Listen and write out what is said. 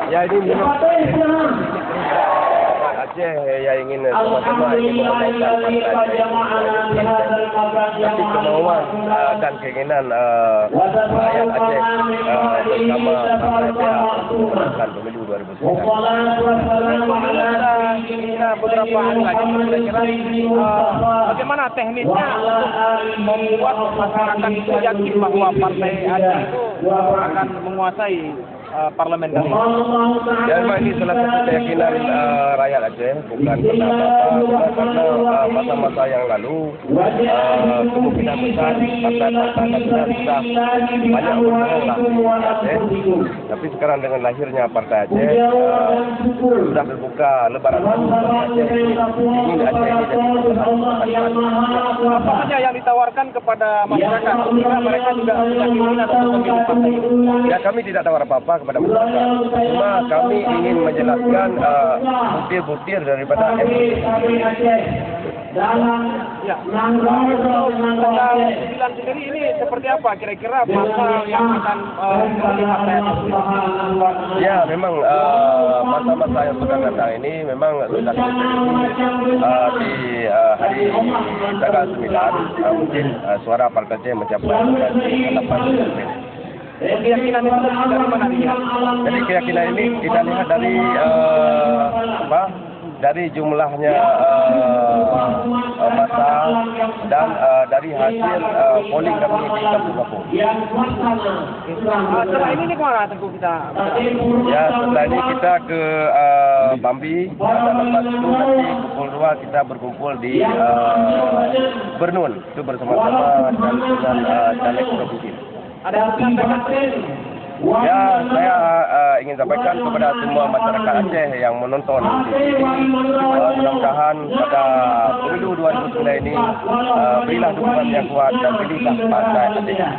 Ya ini Aceh yang ingin sama-sama ingin tapi kemauan dan keinginan rakyat Aceh bersama memenangkan pemilu 2009. Beberapa hari lagi kira-kira bagaimana teknisnya membuat masyarakat itu yakin bahwa partai Aceh itu akan menguasai parlemen kali ini. Ya, memang ini salah satu keyakinan rakyat Aceh, bukan karena masa-masa yang lalu kemungkinan besar partai-partai sudah banyak berbohong lah di Aceh. Tapi sekarang dengan lahirnya partai Aceh sudah terbuka lebaran Aceh. Ingin Aceh ini Apa saja yang ditawarkan kepada masyarakat? Sehingga mereka juga yakin atau memilih partai ini. Ya, kami tidak tawar apa-apa kepada masyarakat. Cuma kami ingin menjelaskan butir-butir daripada MUI. Ya. Tanggal 9 sendiri ini seperti apa kira-kira masa yang akan melihat Ya, memang masa-masa yang sudah datang ini memang sudah di hari tanggal 9 mungkin suara Partai Aceh mencapai 8%. keyakinan itu dari mana dia? Jadi keyakinan ini kita lihat dari dari jumlahnya masa dan dari hasil polling kami di kampung-kampung. Setelah ini kemana Tengku kita? Ya, setelah ini kita ke Bambi, dan lepas itu nanti pukul 2 kita berkumpul di Bernun, itu bersama-sama dengan caleg provinsi. Ada Ya, saya ingin sampaikan kepada semua masyarakat Aceh yang menonton di sini, mudah-mudahan pada pemilu 2009 ini berilah dukungan yang kuat dan pilihlah partai Aceh.